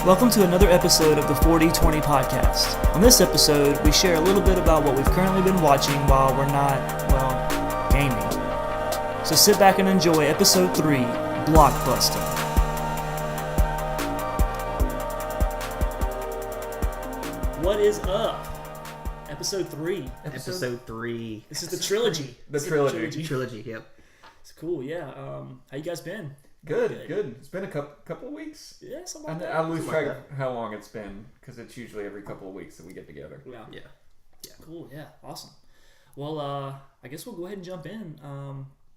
Welcome to another episode of the 4020 podcast. On this episode, we share a little bit about what we've currently been watching while we're not, well, gaming. So sit back and enjoy episode 3, Blockbustin. What is up? Episode 3. Episode 3. This is the trilogy. The trilogy, yep. It's cool, yeah. How you guys been? Good. It's been a couple of weeks. Yeah, something like that. I lose track of how long it's been because it's usually every couple of weeks that we get together. Yeah. Cool. Yeah. Awesome. Well, I guess we'll go ahead and jump in.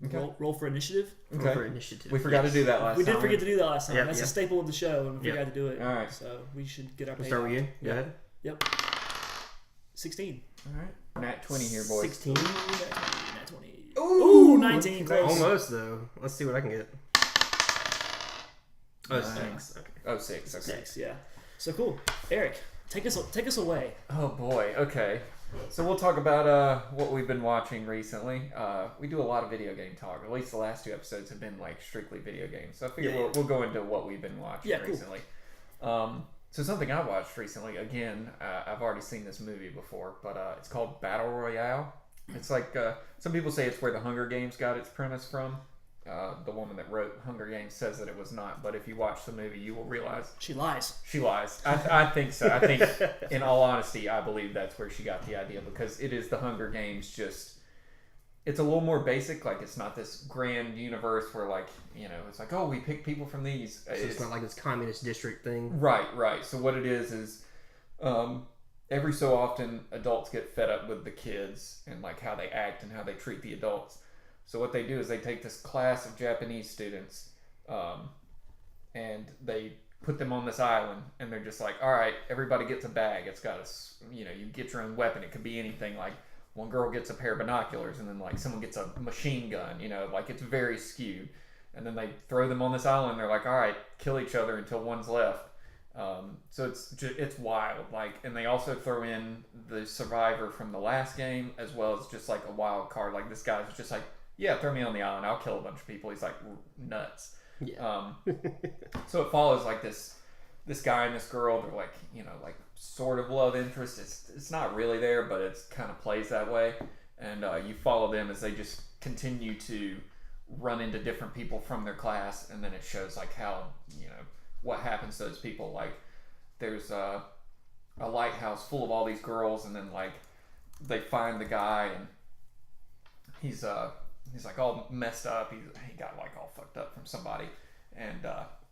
Okay. Roll for initiative. Okay. Roll for initiative. We forgot to do that last time. We did forget to do that last time. Yep, That's yep. a staple of the show, and we forgot to do it. All right. So we should get our We'll pay start back. with you. Go ahead. Yep. 16. All right. Nat 20 here, boys. 16. Nat 20. Ooh, 19. Close. Almost, though. Let's see what I can get. Oh, Nice. 6. Okay. Oh, 6. Okay. 6, yeah. So cool. Eric, take us away. Oh boy. Okay. So we'll talk about what we've been watching recently. We do a lot of video game talk. At least the last 2 episodes have been like strictly video games. So I figure we'll go into what we've been watching recently. So something I watched recently, again, I've already seen this movie before, but it's called Battle Royale. It's like, some people say it's where the Hunger Games got its premise from. The woman that wrote Hunger Games says that it was not, but if you watch the movie, you will realize She lies. she lies. I think so. I think, in all honesty, I believe that's where she got the idea, because it is the Hunger Games, just, it's a little more basic. Like, it's not this grand universe where, like, you know, it's like, oh, we pick people from these. So it's not like this communist district thing. Right. So what it is every so often adults get fed up with the kids and like how they act and how they treat the adults. So what they do is they take this class of Japanese students and they put them on this island, and they're just like, all right, everybody gets a bag. It's got a, you know, you get your own weapon. It could be anything. Like, one girl gets a pair of binoculars, and then like someone gets a machine gun, you know, like it's very skewed. And then they throw them on this island. They're like, all right, kill each other until one's left. So it's wild. Like, and they also throw in the survivor from the last game, as well as just like a wild card. Like, this guy's just like, yeah, throw me on the island. I'll kill a bunch of people. He's like nuts. Yeah. So it follows like this guy and this girl. They're like, you know, like sort of love interest. It's not really there, but it's kind of plays that way. And you follow them as they just continue to run into different people from their class, and then it shows like how, you know, what happens to those people. Like, there's a lighthouse full of all these girls, and then like they find the guy, and he's like all messed up. He got like all fucked up from somebody, and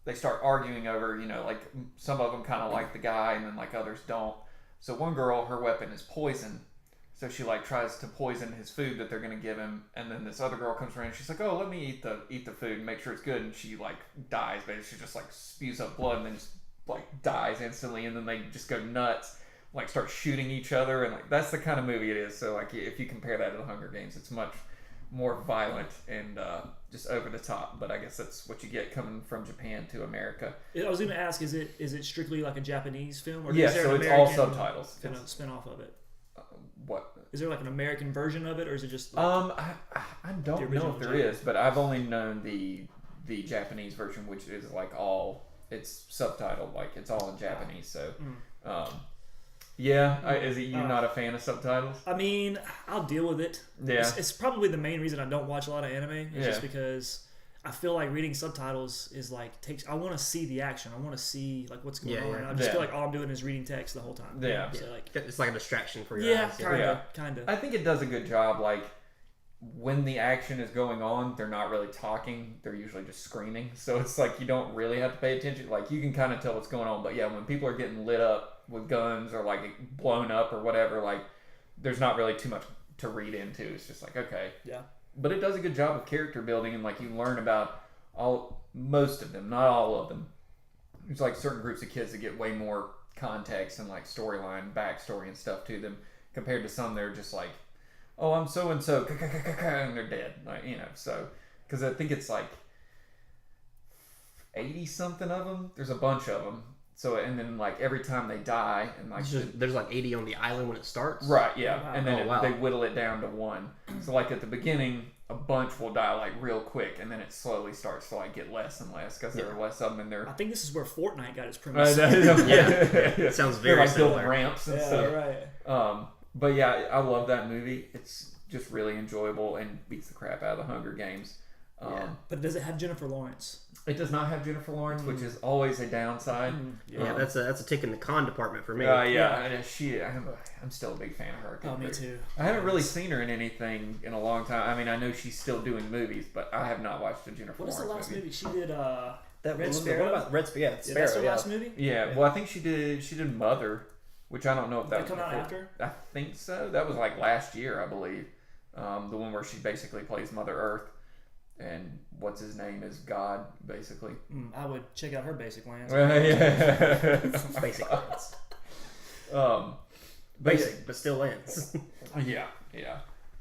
they start arguing over, you know, like some of them kind of like the guy, and then like others don't. So one girl, her weapon is poison, so she like tries to poison his food that they're gonna give him, and then this other girl comes around. And she's like, oh, let me eat the food and make sure it's good, and she like dies, but she just like spews up blood and then just like dies instantly, and then they just go nuts, like start shooting each other, and like that's the kind of movie it is. So like if you compare that to the Hunger Games, it's much more violent and just over the top, but I guess that's what you get coming from Japan to America. I was going to ask, is it strictly like a Japanese film, or Yeah, is there so an it's all American subtitles. kind of spin off of it? What? Is there like an American version of it, or is it just? Like, I don't know if there is, but I've only known the Japanese version, which is like it's subtitled, like it's all in Japanese. So, is it you not a fan of subtitles? I mean, I'll deal with it. Yeah. It's probably the main reason I don't watch a lot of anime. It's just because I feel like reading subtitles is like I want to see the action. I want to see like what's going on. And I just feel like all I'm doing is reading text the whole time. Yeah. So like, It's like a distraction for your eyes. Kind of. I think it does a good job. Like, when the action is going on, they're not really talking. They're usually just screaming. So it's like you don't really have to pay attention. Like, you can kind of tell what's going on. But yeah, when people are getting lit up with guns or like blown up or whatever, like there's not really too much to read into. It's just like, okay. Yeah. But it does a good job of character building, and like you learn about most of them, not all of them. There's like certain groups of kids that get way more context and like storyline, backstory and stuff to them, compared to some that are just like, oh, I'm so and so, and they're dead. Like, you know, so because I think it's like 80 something of them. There's a bunch of them. So, and then like every time they die, and like there's like 80 on the island when it starts. Right, yeah, Wow. and then they whittle it down to 1. So like at the beginning, a bunch will die like real quick, and then it slowly starts to like get less and less because there are less of them in there. I think this is where Fortnite got its premise. It sounds very They're like similar. building ramps and stuff. Right. But yeah, I love that movie. It's just really enjoyable and beats the crap out of the Hunger Games. But does it have Jennifer Lawrence? It does not have Jennifer Lawrence, which is always a downside. Yeah, that's a tick in the con department for me. I'm still a big fan of her. Me too. I haven't really seen her in anything in a long time. I mean, I know she's still doing movies, but I have not watched a Jennifer What is Lawrence the last movie? She did That Red What Sparrow? about Red Sparrow? Yeah, Sparrow. That's her last movie? Yeah, well, I think she did Mother, which I don't know if that was come out before. after? I think so. That was like last year, I believe. The one where she basically plays Mother Earth, and what's his name is God, basically. I would check out her Basic Lands. Basic lands. Basic, but still lands. yeah.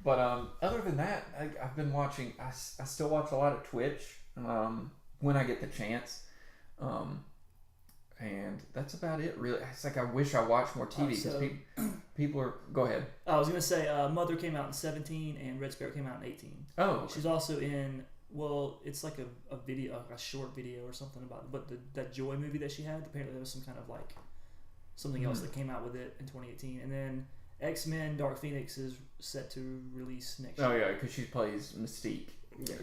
But other than that, I've been watching. I still watch a lot of Twitch when I get the chance, and that's about it. Really, it's like I wish I watched more TV because people are. Go ahead. I was gonna say Mother came out in 2017 and Red Sparrow came out in 2018. Oh, okay. She's also in. Well, it's like a video, a short video or something about it. But that Joy movie that she had, apparently there was some kind of like something else that came out with it in 2018. And then X-Men Dark Phoenix is set to release next year. Oh yeah, because she plays Mystique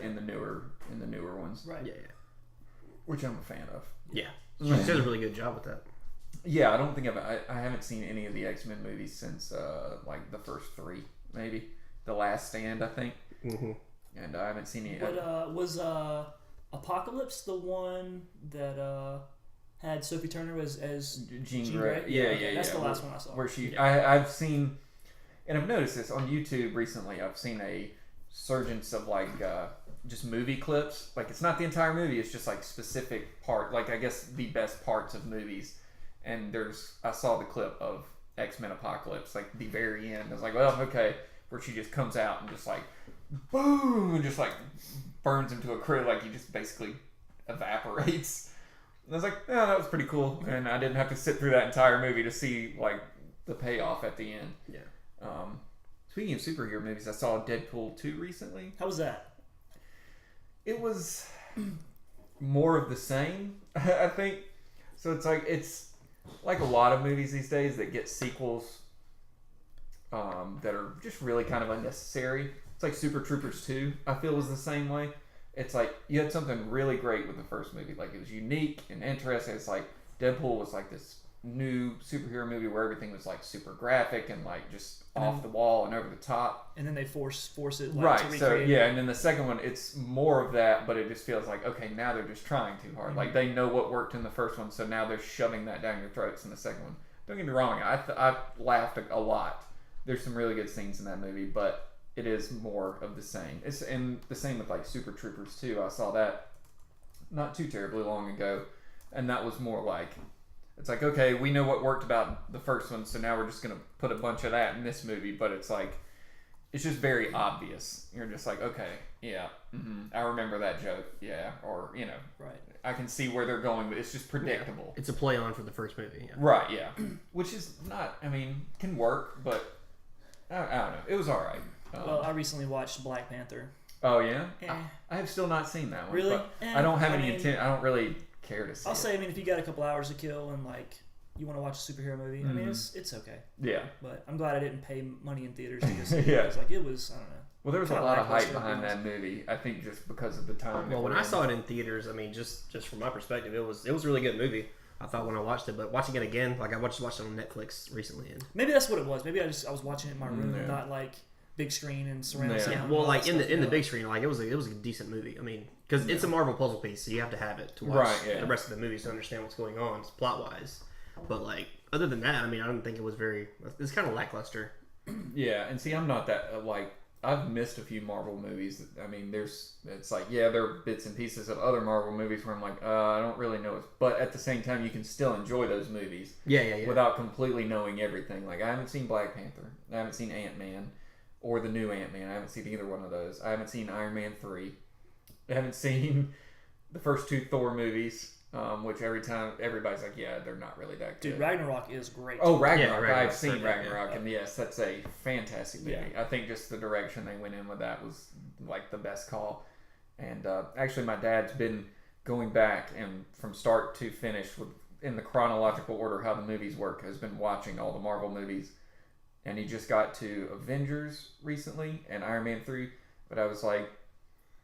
in the newer ones. Right. Yeah. Which I'm a fan of. Yeah. She does a really good job with that. Yeah, I don't think I haven't seen any of the X-Men movies since like the first 3, maybe The Last Stand, I think. Mm-hmm. And I haven't seen any. But was Apocalypse the one that had Sophie Turner as Jean Grey? Yeah. That's the last one I saw. Where I've seen, and I've noticed this on YouTube recently. I've seen a surgence of like just movie clips. Like it's not the entire movie; it's just like specific part. Like I guess the best parts of movies. And I saw the clip of X-Men Apocalypse, like the very end. I was like, well, okay, where she just comes out and just like boom, and just like burns him to a crisp, like he just basically evaporates. And I was like, yeah, that was pretty cool, and I didn't have to sit through that entire movie to see like the payoff at the end. Yeah. Speaking of superhero movies, I saw Deadpool 2 recently. How was that? It was more of the same, I think. So it's like a lot of movies these days that get sequels that are just really kind of unnecessary. It's like Super Troopers 2, I feel, was the same way. It's like you had something really great with the first movie. Like it was unique and interesting. It's like Deadpool was like this new superhero movie where everything was like super graphic and like just off the wall and over the top. And then they force it like, right. to recreate So it. yeah, and then the second one, it's more of that, but it just feels like, okay, now they're just trying too hard. Like they know what worked in the first one, so now they're shoving that down your throats in the second one. Don't get me wrong, I laughed a lot. There's some really good scenes in that movie, but it is more of the same. And the same with like Super Troopers 2. I saw that not too terribly long ago, and that was more like, it's like, okay, we know what worked about the first one, so now we're just going to put a bunch of that in this movie, but it's like, it's just very obvious. You're just like, okay, yeah, I remember that joke, yeah, or, you know, Right. I can see where they're going, but it's just predictable. Yeah. It's a play on for the first movie. Yeah. Right, yeah. Which is not, I mean, can work, but I don't know. It was alright. Well, I recently watched Black Panther. Oh, yeah? Eh. I have still not seen that one. Really? But I don't have any mean, intent. I don't really care to see I'll it. say, I mean, if you got a couple hours to kill and like you want to watch a superhero movie, I mean, it's okay. Yeah. But I'm glad I didn't pay money in theaters to go see it. Yeah. Because, like, it was, I don't know. Well, there was a Kinda lot of hype lackluster, behind to be that movie. I think just because of the time. Well, when I saw it in theaters, I mean, just from my perspective, it was a really good movie. I thought when I watched it, but watching it again, like I watched it on Netflix recently, and Maybe that's what it was. Maybe I was watching it in my room, Yeah. not like big screen and surround Yeah. sound. yeah, and well, all like that in stuff, the you know? big screen, like it was a decent movie. I mean, because it's a Marvel puzzle piece, so you have to have it to watch Right, yeah. the rest of the movies to understand what's going on plot wise. But like other than that, I mean, I don't think it was very. It's kind of lackluster. Yeah, and see, I'm not that like. I've missed a few Marvel movies. I mean, it's like, yeah, there are bits and pieces of other Marvel movies where I'm like, I don't really know it. But at the same time, you can still enjoy those movies. Yeah. Without completely knowing everything. Like, I haven't seen Black Panther. I haven't seen Ant-Man or the new Ant-Man. I haven't seen either one of those. I haven't seen Iron Man 3. I haven't seen the first 2 Thor movies, which every time everybody's like, yeah, they're not really that good. Dude, Ragnarok is great. Oh, Ragnarok. Yeah, Ragnarok. I've seen Yeah. Ragnarok, and yes, that's a fantastic movie. Yeah. I think just the direction they went in with that was like the best call. And actually, my dad's been going back and from start to finish in the chronological order how the movies work. Has been watching all the Marvel movies, and he just got to Avengers recently and Iron Man 3. But I was like,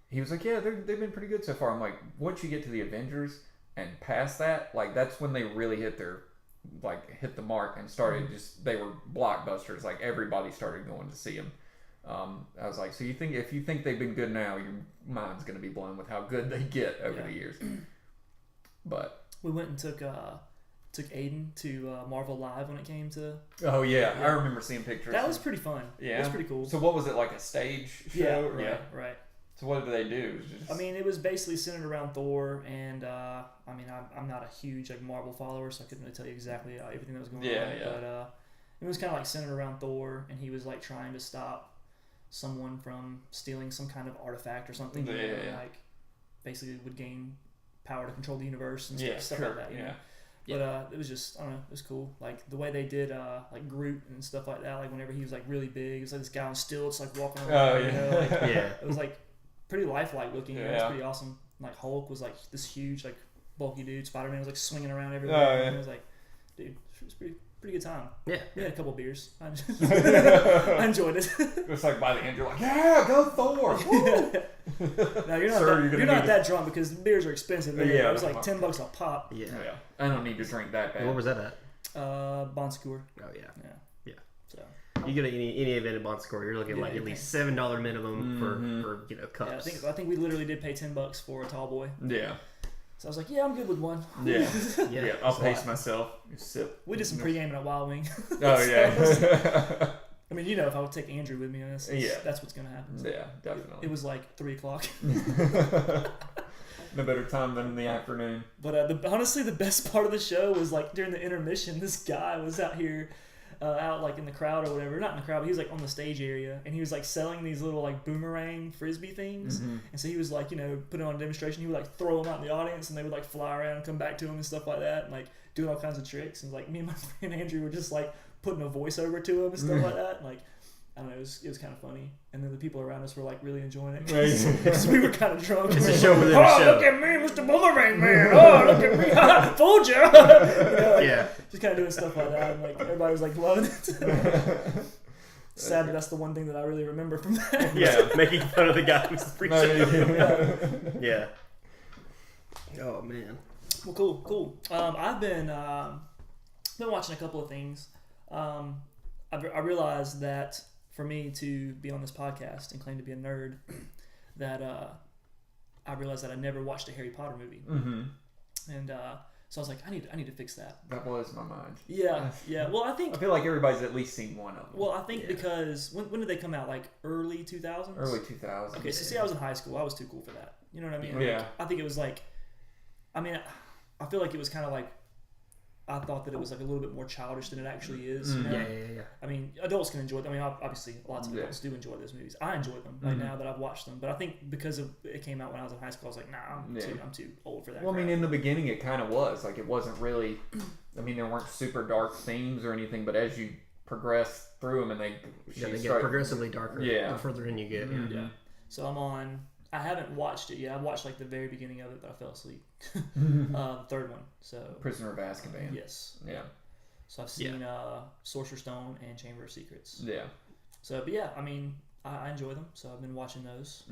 he was like, yeah, they've been pretty good so far. I'm like, once you get to the Avengers and past that, like that's when they really hit the mark and started they were blockbusters. Like everybody started going to see them. I was like, so if you think they've been good now, your mind's going to be blown with how good they get over the years. But we went and took Aiden to Marvel Live when it came to. Oh yeah, I remember seeing pictures. That was pretty fun. Yeah, it was pretty cool. So what was it, like a stage show? Yeah, right. So what did they do? I mean, it was basically centered around Thor, and I mean, I'm not a huge like Marvel follower, so I couldn't really tell you exactly everything that was going on. Yeah. But it was kind of like centered around Thor, and he was like trying to stop someone from stealing some kind of artifact or something. Like basically would gain power to control the universe and stuff like that. You know? But it was just, I don't know, it was cool. Like the way they did like Groot and stuff like that. Like whenever he was like really big, it was like this guy on stilts like walking around. Oh yeah, you know? Like, It was like pretty lifelike looking. Yeah. It was pretty awesome. Like Hulk was like this huge like bulky dude. Spider-Man was like swinging around everywhere. Oh, yeah. And it was like, dude, it was pretty good time. Yeah. We had a couple beers. I enjoyed it. It's like by the end you're like, yeah, go Thor. Woo! No, you're not, Sir, you're not that drunk because the beers are expensive. Yeah, it was like $10 a pop. Yeah. I don't need to drink that bad. Where was that at? Bon Secours. Oh yeah. Yeah. So you go to any event at Bon Secours, you're looking at like at least $7 minimum for cups. Yeah, I think we literally did pay $10 for a tall boy. Yeah. So I was like, yeah, I'm good with one. Yeah. I'll pace myself. Sip. We did some pre-gaming at Wild Wing. Oh yeah. I mean, if I would take Andrew with me on this, that's what's gonna happen. Yeah, definitely. It was like 3:00. No better time than in the afternoon. But honestly, the best part of the show was like during the intermission. This guy was out here, out like in the crowd or whatever. Not in the crowd, but he was like on the stage area, and he was like selling these little like boomerang frisbee things. And so he was like, putting on a demonstration. He would like throw them out in the audience, and they would like fly around and come back to him and stuff like that, and like doing all kinds of tricks. And like me and my friend Andrew were just like putting a voiceover to him and stuff like that. And, like, I don't know, it was kind of funny. And then the people around us were like really enjoying it because we were kind of drunk. It's a show within a show. Look at me, Mr. Boomerang Man! Oh, look at me! I fooled you! Just kind of doing stuff like that, and like everybody was like loving it. Sad that that's the one thing that I really remember from that. Yeah, making fun of the guy who's the pre-show. Yeah. Oh man. Well, cool. I've been watching a couple of things. I realized that for me to be on this podcast and claim to be a nerd, that I realized that I never watched a Harry Potter movie, and so I was like, I need to fix that. That blows my mind. Yeah. Well, I feel like everybody's at least seen one of them. Well, I think because when did they come out? Like early 2000s. Early 2000s. Okay, so see, I was in high school. I was too cool for that. You know what I mean? Yeah. Like, I think it was like, I feel like it was kind of like, I thought that it was like a little bit more childish than it actually is. You know? Yeah. I mean, adults can enjoy them. I mean, obviously, lots of adults do enjoy those movies. I enjoy them right now that I've watched them. But I think because it came out when I was in high school, I was like, nah, I'm too old for that. Well, I mean, in the beginning, it kind of was. Like, it wasn't really, I mean, there weren't super dark themes or anything, but as you progress through them and they get progressively darker the further in you get. Yeah. So I haven't watched it yet. I watched like the very beginning of it, but I fell asleep. The third one. So Prisoner of Azkaban. Yes. Yeah. So I've seen Sorcerer's Stone and Chamber of Secrets. Yeah. So, but yeah, I mean, I enjoy them. So I've been watching those.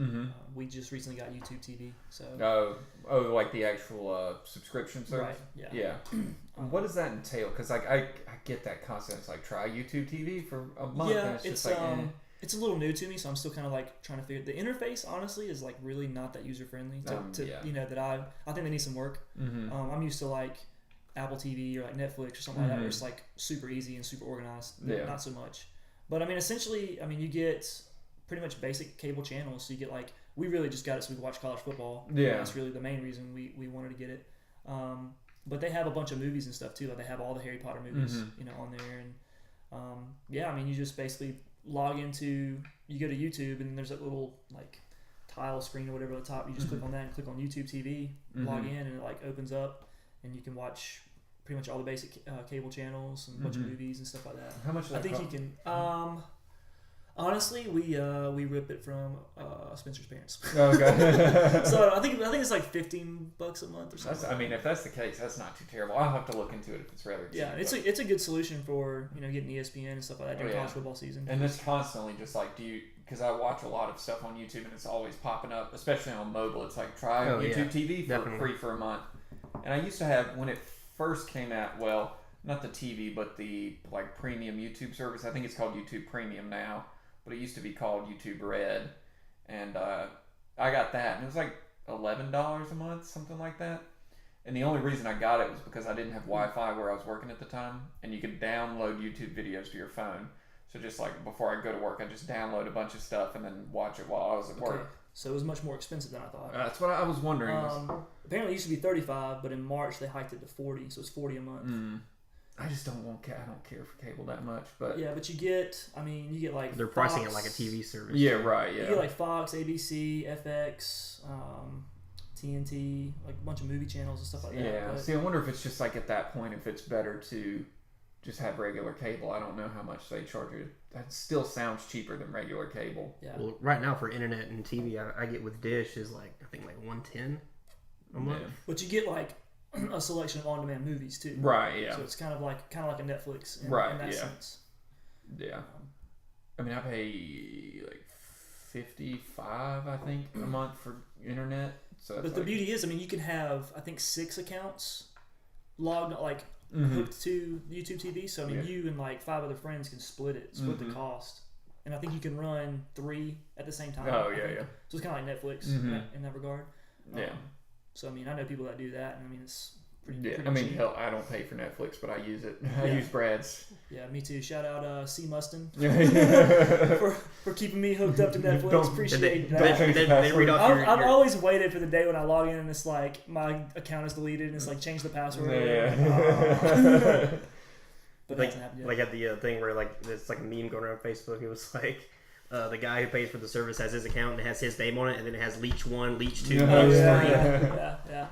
We just recently got YouTube TV. So. Oh, like the actual subscription service. Right. Yeah. What does that entail? Because like I get that concept. It's like try YouTube TV for a month. Yeah, and it's just like. It's a little new to me, so I'm still kind of like trying to figure. The interface, honestly, is like really not that user friendly. That I think they need some work. I'm used to like Apple TV or like Netflix or something like that, where it's like super easy and super organized. Yeah. Not so much. But I mean, essentially, you get pretty much basic cable channels. So you get like, we really just got it so we could watch college football. Yeah. That's really the main reason we wanted to get it. But they have a bunch of movies and stuff too. Like they have all the Harry Potter movies, on there. And you just basically log into, you go to YouTube and there's that little like tile screen or whatever at the top. You just click on that and click on YouTube TV, log in, and it like opens up and you can watch pretty much all the basic cable channels and a bunch of movies and stuff like that. How much? I think you can. Honestly, we rip it from Spencer's parents. Okay. So I think it's like $15 a month or something. I mean, if that's the case, that's not too terrible. I'll have to look into it if it's rather cheap. Yeah, it's a good solution for getting ESPN and stuff like that during college football season. And it's constantly just like, because I watch a lot of stuff on YouTube and it's always popping up, especially on mobile. It's like, try YouTube TV for free for a month. And I used to have, when it first came out, well, not the TV, but the like premium YouTube service. I think it's called YouTube Premium now, but it used to be called YouTube Red. And I got that, and it was like $11 a month, something like that. And the only reason I got it was because I didn't have Wi-Fi where I was working at the time, and you could download YouTube videos to your phone. So just like before I go to work, I just download a bunch of stuff and then watch it while I was at work. So it was much more expensive than I thought. That's what I was wondering. Apparently it used to be $35, but in March they hiked it to $40, so it's $40 a month. I just don't care for cable that much, but yeah, but you get like they're Fox, pricing it like a TV service. Yeah, right. Yeah, you get like Fox, ABC, FX, TNT, like a bunch of movie channels and stuff like that. Yeah. See, I wonder if it's just like at that point, if it's better to just have regular cable. I don't know how much they charge you. That still sounds cheaper than regular cable. Yeah. Well, right now for internet and TV, I get with Dish is like I think like $110 a month. Yeah. But you get like a selection of on-demand movies too. Right. Yeah. So it's kind of like a Netflix in that sense. Yeah. I mean, I pay like $55, I think, a month for internet. So that's but the beauty is, you can have I think 6 accounts logged hooked to YouTube TV. So you and like 5 other friends can split the cost. And I think you can run 3 at the same time. Oh yeah. So it's kind of like Netflix in that regard. Yeah. So I know people that do that, and it's pretty. Yeah, pretty cheap. hell, I don't pay for Netflix, but I use it. I use Brad's. Yeah, me too. Shout out C. Mustin Yeah. for keeping me hooked up to Netflix. Appreciate that. They read off I've always waited for the day when I log in and it's like my account is deleted and it's like change the password. Yeah. But like, it hasn't happened yet. like at the thing where like there's like a meme going around Facebook. It was like the guy who pays for the service has his account and it has his name on it, and then it has Leech 1, Leech 2, Yeah. Leech 3. Yeah. Yeah,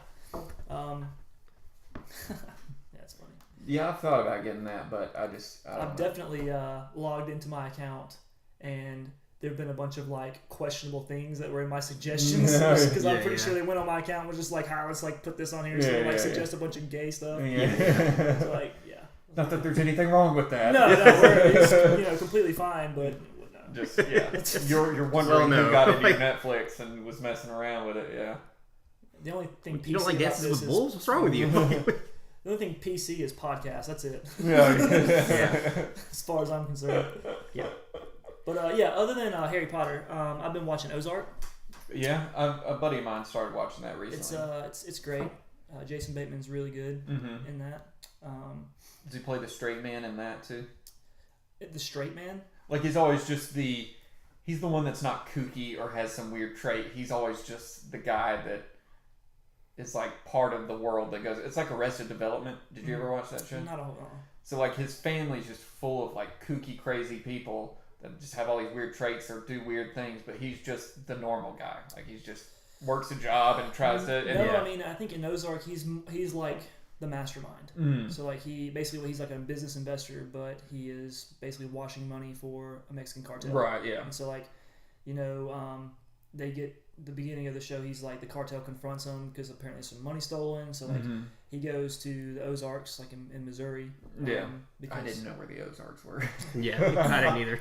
it's funny. Yeah, I've thought about getting that, but I don't I've know. definitely logged into my account, and there have been a bunch of like questionable things that were in my suggestions because I'm pretty sure they went on my account and was just like, "Hi, let's like put this on here," so suggest a bunch of gay stuff. Yeah. So, like, yeah. Not that there's anything wrong with that. No, it's completely fine, but no. Just you're wondering who got into your Netflix and was messing around with it. Yeah. The only thing PC You don't like about dances this with is, wolves? What's wrong with you? the only thing PC is podcast. That's it. Yeah. As far as I'm concerned. Yeah. But other than Harry Potter, I've been watching Ozark. Yeah, a buddy of mine started watching that recently. It's great. Jason Bateman's really good in that. Does he play the straight man in that too? The straight man? Like he's always just he's the one that's not kooky or has some weird trait. He's always just the guy that is like part of the world that goes. It's like Arrested Development. Did you ever watch that show? Not a whole. So like his family's just full of like kooky, crazy people that just have all these weird traits or do weird things, but he's just the normal guy. Like he's just works a job and tries to. And I think in Ozark he's like the mastermind. So like he's like a business investor, but he is basically washing money for a Mexican cartel. Right. Yeah. And so like, they get the beginning of the show. He's like the cartel confronts him because apparently some money stolen. So like he goes to the Ozarks, like in Missouri. Because, I didn't know where the Ozarks were. Yeah, I didn't either.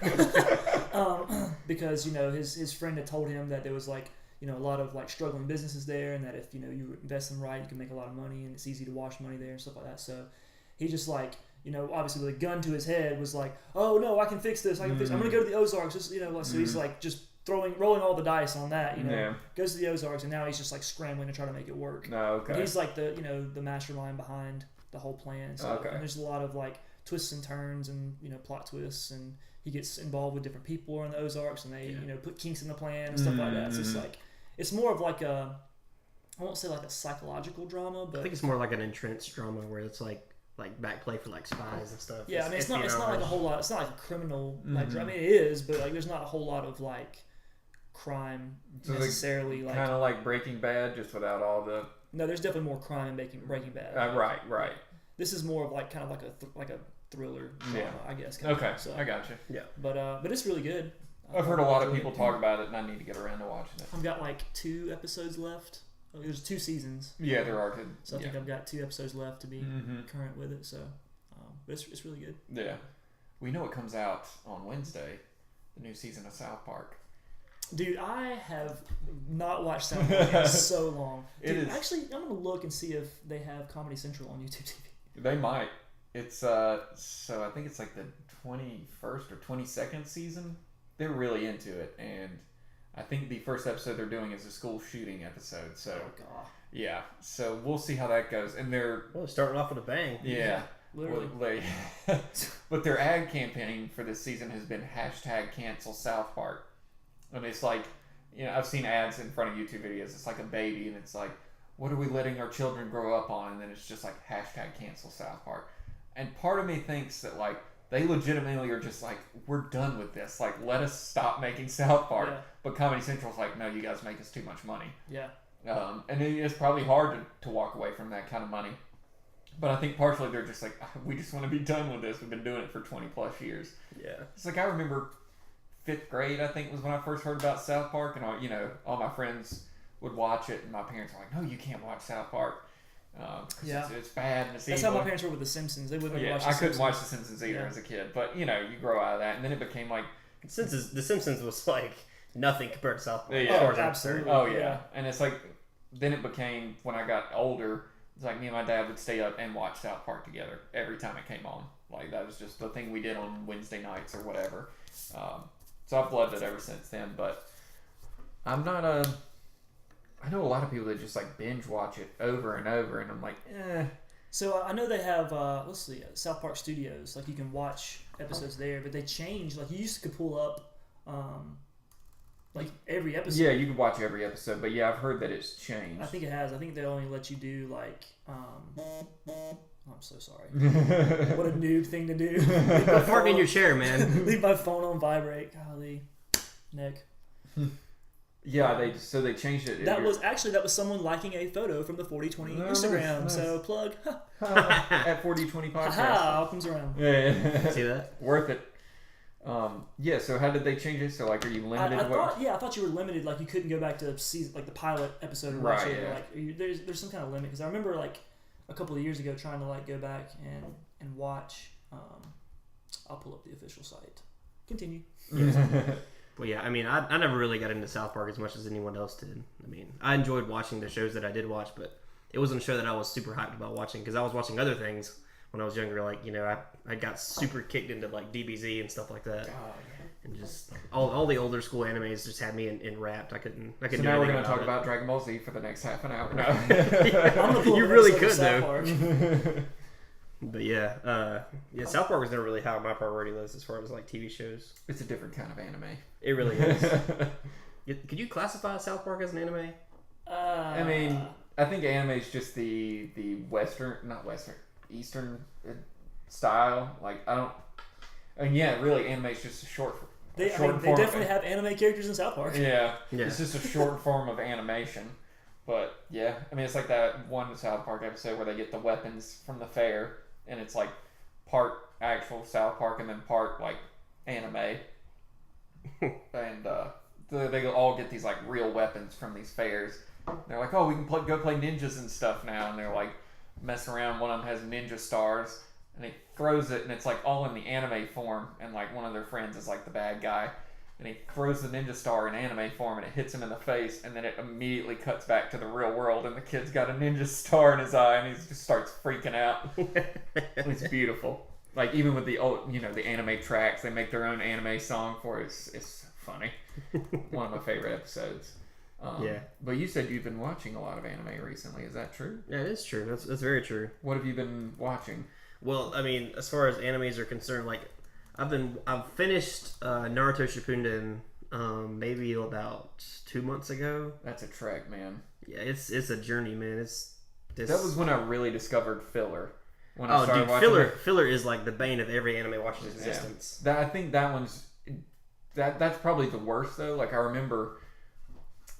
Because his friend had told him that there was like a lot of like struggling businesses there, and that if you invest them right, you can make a lot of money, and it's easy to wash money there and stuff like that. So he just like obviously with a gun to his head was like, oh no, I can fix this. I'm gonna go to the Ozarks. Just so he's like just rolling all the dice on that. Goes to the Ozarks, and now he's just like scrambling to try to make it work. No, okay. But he's like the the mastermind behind the whole plan and stuff. And there's a lot of like twists and turns and plot twists, and he gets involved with different people on the Ozarks, and they put kinks in the plan and stuff like that. So it's like it's more of like I won't say like a psychological drama, but I think it's more like an entrenched drama where it's like back play for like spies and stuff. Yeah, it's not like a whole lot. It's not like a criminal like drama. It is, but like there's not a whole lot of like crime necessarily. Like kind of like Breaking Bad, just without all the. No, there's definitely more crime in Breaking Bad. Right. This is more of like kind of like a thriller drama, I guess. Okay, So, I got you. Yeah, but it's really good. I've heard a lot of people talk about it, and I need to get around to watching it. I've got like 2 episodes left. There's 2 seasons. Yeah, there are. So I think I've got 2 episodes left to be current with it. So, but it's really good. Yeah. We know it comes out on Wednesday, the new season of South Park. Dude, I have not watched South Park in so long. Dude, It is. Actually, I'm going to look and see if they have Comedy Central on YouTube TV. They might. It's so I think it's like the 21st or 22nd season. They're really into it, and I think the first episode they're doing is a school shooting episode. So Oh, God. yeah, so we'll see how that goes. And they're Starting off with a bang. yeah, Literally. but their ad campaign for this season has been #cancel South Park, and it's like, I've seen ads in front of YouTube videos. It's like a baby, and it's like, what are we letting our children grow up on? And then it's just like #cancel South Park. And part of me thinks that like they legitimately are just like, we're done with this. Like, let us stop making South Park. Yeah. But Comedy Central's like, no, you guys make us too much money. Yeah. And it's probably hard to walk away from that kind of money. But I think partially they're just like, we just want to be done with this. We've been doing it for 20 plus years. Yeah. It's like, I remember 5th grade, I think, was when I first heard about South Park. And, all my friends would watch it. And my parents were like, no, you can't watch South Park. Because it's bad and it's That's evil. how my parents were with The Simpsons. They wouldn't watch The I Simpsons. couldn't watch The Simpsons either as a kid. But, you grow out of that. And then it became like... The Simpsons was like nothing compared to South Park. Yeah. as far as Oh, I'm absolutely. concerned. Oh, yeah. Yeah. And it's like... Then it became, when I got older, it's like me and my dad would stay up and watch South Park together every time it came on. Like, that was just the thing we did on Wednesday nights or whatever. So I've loved it ever since then. But I'm not a... I know a lot of people that just like binge watch it over and over, and I'm like, eh. So I know they have, South Park Studios. Like, you can watch episodes there, but they changed. Like, you used to pull up, like, every episode. Yeah, you can watch every episode, but yeah, I've heard that it's changed. I think it has. I think they only let you do, like, I'm so sorry. What a noob thing to do. Park in your chair, man. Leave my phone on vibrate. Golly. Nick. Yeah, they changed it. That was someone liking a photo from the 4020 Oh, Instagram. nice. So plug. at 4020 podcast. Aha, all comes around. Yeah. See that? Worth it. Yeah. So how did they change it? So like, are you limited? I thought you were limited. Like, you couldn't go back to season, like the pilot episode and watch Right, it. yeah. Like, there's some kind of limit, because I remember like a couple of years ago trying to like go back and watch. I'll pull up the official site. Continue. Well, yeah, I mean, I never really got into South Park as much as anyone else did. I mean, I enjoyed watching the shows that I did watch, but it wasn't a show that I was super hyped about watching, because I was watching other things when I was younger. Like, I got super kicked into like DBZ and stuff like that. And just all the older school animes just had me enwrapped. I couldn't So do now we're anything going to talk it. about Dragon Ball Z for the next half an hour. No. I'm gonna pull You up really an episode of could, South Park. But yeah, South Park was never really high on my priority list as far as like TV shows. It's a different kind of anime. It really is. Could you classify South Park as an anime? I mean, I think anime is just the Eastern style. Like, I don't. And yeah, really, anime is just a short. They form definitely have anime characters in South Park. Yeah, Yeah. it's just a short form of animation. But yeah, I mean, it's like that one South Park episode where they get the weapons from the fair, and it's like part actual South Park and then part like anime. And they all get these like real weapons from these fairs. They're like, oh, we can go play ninjas and stuff now, and they're like messing around. One of them has ninja stars, and he throws it, and it's like all in the anime form, and like one of their friends is like the bad guy. And he throws the ninja star in anime form, and it hits him in the face, and then it immediately cuts back to the real world, and the kid's got a ninja star in his eye, and he just starts freaking out. It's beautiful. Like, even with the old, the anime tracks, they make their own anime song for it. It's funny. One of my favorite episodes. Yeah. But you said you've been watching a lot of anime recently. Is that true? Yeah, it is true. That's very true. What have you been watching? Well, I mean, as far as animes are concerned, like I've finished Naruto Shippuden maybe about 2 months ago. That's a trek, man. Yeah, it's a journey, man. That was when I really discovered filler. When I started dude, watching filler is like the bane of every anime watcher's existence. I think that one's that's probably the worst though. Like, I remember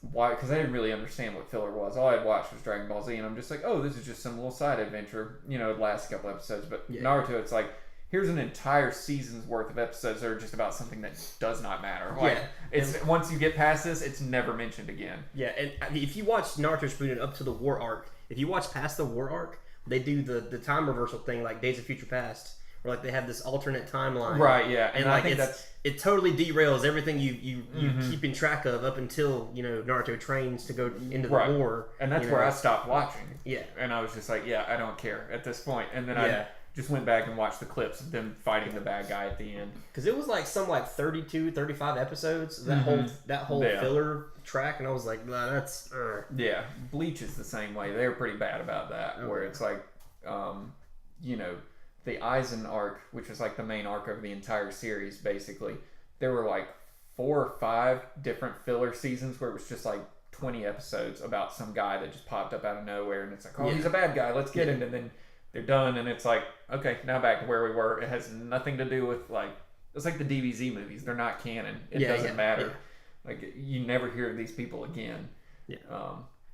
why, because I didn't really understand what filler was. All I'd watched was Dragon Ball Z, and I'm just like, oh, this is just some little side adventure. It lasts a couple episodes. But Yeah. Naruto, it's like, here's an entire season's worth of episodes that are just about something that does not matter. Like, Yeah. it's once you get past this, it's never mentioned again. Yeah, and I mean, if you watch Naruto Shippuden up to the war arc, if you watch past the war arc, they do the time reversal thing like Days of Future Past, where like they have this alternate timeline. Right, yeah. And I like think it totally derails everything you keeping track of up until, Naruto trains to go into the war. And that's where I stopped watching. Yeah. And I was just like, yeah, I don't care at this point. And then Yeah. I just went back and watched the clips of them fighting the bad guy at the end. Because it was like 32, 35 episodes, that whole Yeah. filler track, and I was like, nah, that's... Yeah, Bleach is the same way. They're pretty bad about that, where it's like, the Aizen arc, which was like the main arc of the entire series, basically. There were like 4 or 5 different filler seasons where it was just like 20 episodes about some guy that just popped up out of nowhere, and it's like, oh, he's a bad guy, let's get him, and then they're done, and it's like, okay, now back to where we were. It has nothing to do with, like, it's like the DBZ movies. They're not canon. It doesn't matter. Yeah. Like, you never hear of these people again. Yeah.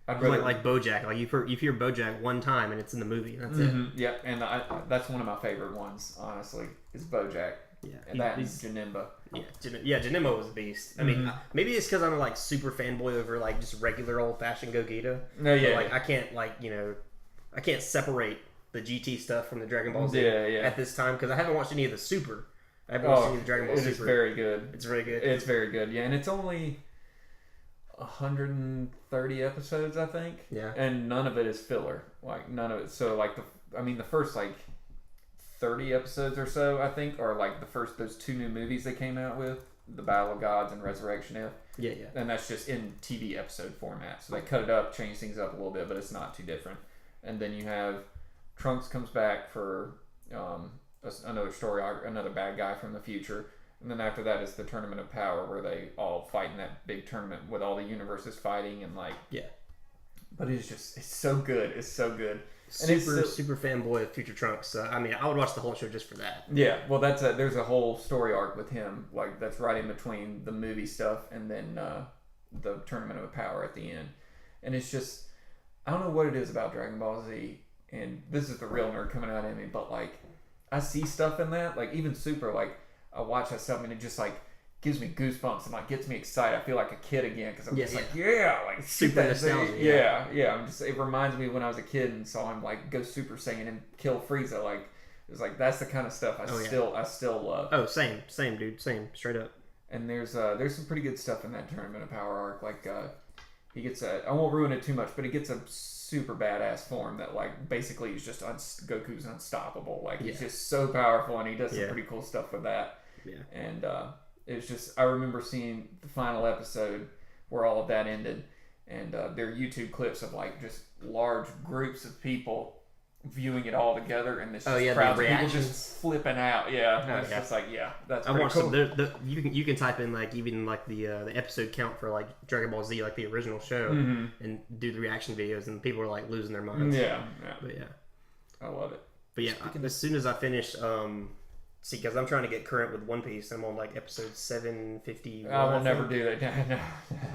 I'd rather, like BoJack. Like, you hear BoJack one time, and it's in the movie, and that's it. Yeah, and that's one of my favorite ones, honestly, is BoJack. Yeah. And that and Janemba. Yeah, Janemba was a beast. I mean, maybe it's because I'm like super fanboy over like just regular old fashioned Gogeta. No, yeah. But, like, I can't I can't separate the GT stuff from the Dragon Ball Z at this time because I haven't watched any of the Super. I haven't watched any of the Dragon Ball Super. It's very good. It's very good. It's very good. Yeah, and it's only 130 episodes, I think. Yeah. And none of it is filler. Like, none of it. So, like, the first, like, 30 episodes or so, I think, are, like, those 2 new movies they came out with, The Battle of Gods and Resurrection F. Yeah. And that's just in TV episode format. So they cut it up, change things up a little bit, but it's not too different. And then you have Trunks comes back for another story, another bad guy from the future. And then after that is the Tournament of Power, where they all fight in that big tournament with all the universes fighting and like... Yeah. But it's so good. It's so good. And super fanboy of Future Trunks. I mean, I would watch the whole show just for that. Yeah, well, there's a whole story arc with him, like that's right in between the movie stuff and then the Tournament of Power at the end. And it's just, I don't know what it is about Dragon Ball Z, and this is the real nerd coming out in me, but like, I see stuff in that, like even Super, like I watch that stuff and it just like gives me goosebumps and like gets me excited. I feel like a kid again because I'm just like super nostalgia. Yeah. It reminds me of when I was a kid and saw him like go Super Saiyan and kill Frieza. Like it's like that's the kind of stuff I still love. Oh, same, dude, straight up. And there's some pretty good stuff in that Tournament of Power arc. Like he gets I won't ruin it too much, but he gets a super badass form that like basically he's just Goku's unstoppable. Like he's just so powerful and he does some pretty cool stuff with that. Yeah. And it's just, I remember seeing the final episode where all of that ended, and there are YouTube clips of like just large groups of people viewing it all together, and this crowd of people just flipping out. Yeah, it's just like that's. I watched cool. You can type in like even like the episode count for like Dragon Ball Z, like the original show, and do the reaction videos, and people are like losing their minds. Yeah. But yeah, I love it. But yeah, as soon as I finish, see, because I'm trying to get current with One Piece. I'm on like episode 750. I will never do that. No,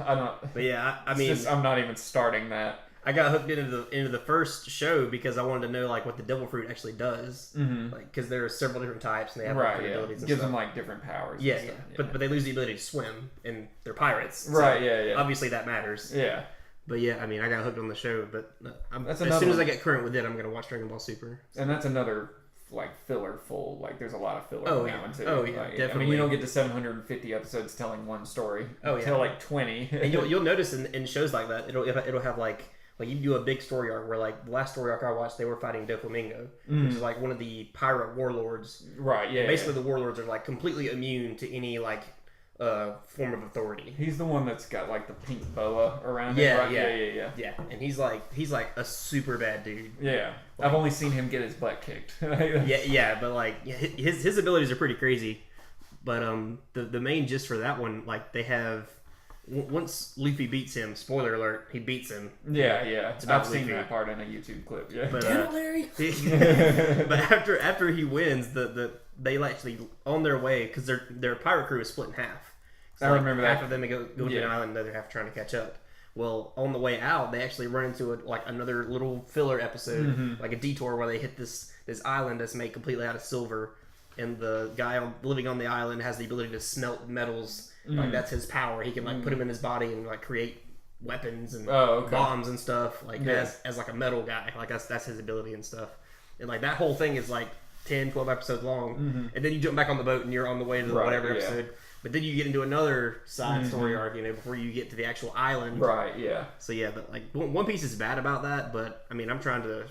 I don't. But yeah, I mean, I'm not even starting that. I got hooked into the first show because I wanted to know like what the devil fruit actually does, like because there are several different types and they have different abilities. And gives stuff. them like different powers. Yeah. But they lose the ability to swim and they're pirates. Right. So Yeah. Obviously that matters. Yeah. But yeah, I mean, I got hooked on the show. But as soon as I get current with it, I'm gonna watch Dragon Ball Super. So. And that's another. Like filler full, like there's a lot of filler in that one too. Oh yeah, like, definitely. I mean, you don't get to 750 episodes telling one story. Until like 20. And you'll notice in shows like that, it'll have like you do a big story arc where like the last story arc I watched, they were fighting Doflamingo, which is like one of the pirate warlords. Right. Yeah. Basically, the warlords are like completely immune to any like form of authority. He's the one that's got like the pink boa around him. Right? Yeah. And he's like a super bad dude. Yeah. Like, I've only seen him get his butt kicked. But like his abilities are pretty crazy. But the main gist for that one, like they have once Luffy beats him, spoiler alert, he beats him. Yeah. I've seen that part in a YouTube clip. Yeah. But, Larry. But after he wins, they actually on their way because their pirate crew is split in half. So I remember that. Half of them go to an island, the other half trying to catch up. Well, on the way out, they actually run into another little filler episode, like a detour where they hit this island that's made completely out of silver, and the guy living on the island has the ability to smelt metals. Like that's his power. He can like put them in his body and like create weapons and bombs and stuff. Like as like a metal guy. Like that's his ability and stuff. And like that whole thing is like 10, 12 episodes long. And then you jump back on the boat and you're on the way to the whatever episode. But then you get into another side story arc, before you get to the actual island. Right, yeah. So yeah, but like One Piece is bad about that, but I mean I'm trying to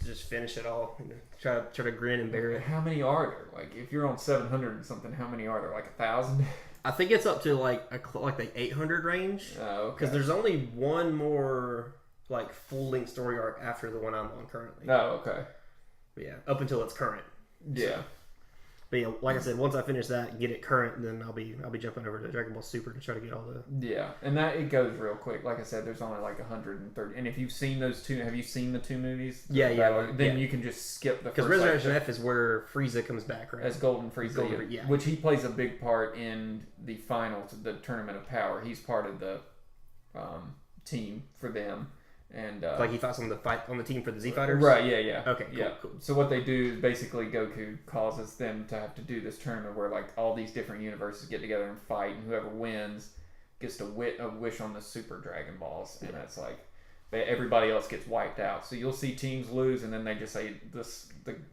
just finish it all. Try to grin and bear it. How many are there? Like if you're on 700 and something, how many are there? Like 1,000? I think it's up to like the 800 range. Oh, okay. Because there's only one more like full length story arc after the one I'm on currently. Oh, okay. But yeah, up until it's current. Yeah. So, but yeah, like I said, once I finish that and get it current, then I'll be jumping over to Dragon Ball Super to try to get all the. Yeah, and that it goes real quick. Like I said, there's only like 130. And if you've seen those two, have you seen the two movies? Then you can just skip the first. Because Resurrection F is where Frieza comes back, right? As Golden Frieza, which he plays a big part in the final, the Tournament of Power. He's part of the team for them. And like he fights on the team for the Z Fighters? Right, yeah. Okay, cool. So what they do is basically Goku causes them to have to do this tournament where like all these different universes get together and fight, and whoever wins gets to a wish on the Super Dragon Balls, and that's like everybody else gets wiped out. So you'll see teams lose, and then they just say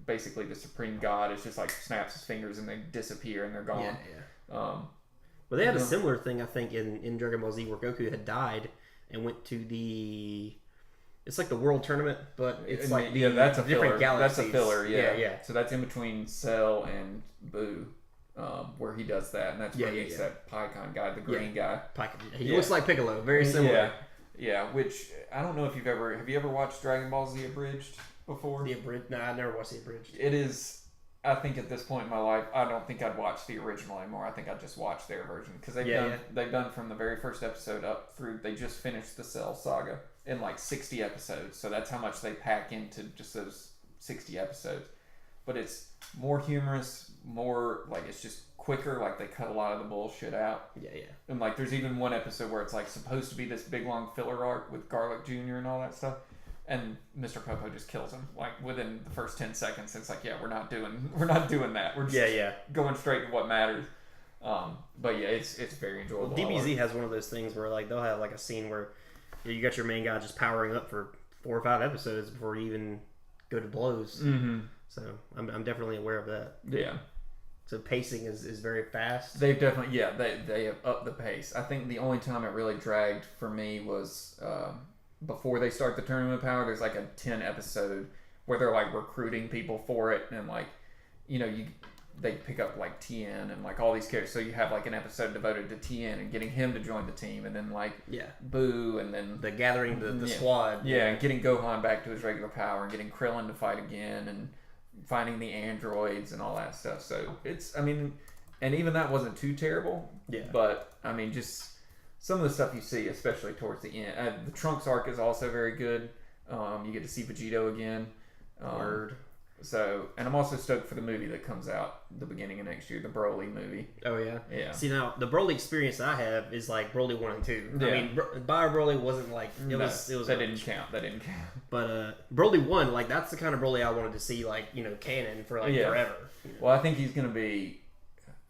basically the Supreme God is just like snaps his fingers and they disappear and they're gone. Well, they had a similar thing I think in Dragon Ball Z where Goku had died and went to the. It's like the World Tournament, but it's like that's a different filler. galaxies. That's a filler, yeah. So that's in between Cell and Boo, where he does that, and that's where he meets that Pycon guy, the green guy. Pycon. He looks like Piccolo, very similar. Yeah. Which I don't know if have you ever watched Dragon Ball Z Abridged before? The Abridged? No, I never watched the Abridged. It is. I think at this point in my life, I don't think I'd watch the original anymore. I think I'd just watch their version because they've done from the very first episode up through. They just finished the Cell saga in like 60 episodes, so that's how much they pack into just those 60 episodes. But it's more humorous, more like it's just quicker. Like they cut a lot of the bullshit out. Yeah. And like there's even one episode where it's like supposed to be this big long filler arc with Garlic Jr. and all that stuff. And Mr. Popo just kills him like within the first 10 seconds. It's like, we're not doing that. We're just going straight to what matters. But yeah, it's very enjoyable. Well, DBZ has one of those things where like they'll have like a scene where you got your main guy just powering up for 4 or 5 episodes before you even go to blows. Mm-hmm. So I'm definitely aware of that. Yeah. So pacing is very fast. They've definitely they have upped the pace. I think the only time it really dragged for me was. Before they start the Tournament of Power, there's like a 10 episode where they're like recruiting people for it, and like they pick up like Tien and like all these characters. So you have like an episode devoted to Tien and getting him to join the team, and then like Boo, and then the gathering the squad. And getting Gohan back to his regular power, and getting Krillin to fight again, and finding the androids and all that stuff. So and even that wasn't too terrible. Yeah. But I mean, just. Some of the stuff you see, especially towards the end. The Trunks arc is also very good. You get to see Vegito again. So, and I'm also stoked for the movie that comes out the beginning of next year, the Broly movie. Oh, yeah? Yeah. See, now, the Broly experience I have is like Broly 1 and 2. Yeah. I mean, Bio Broly wasn't like... It was that didn't count. But Broly 1, like, that's the kind of Broly I wanted to see, like, canon for, like, forever. Well, I think he's going to be...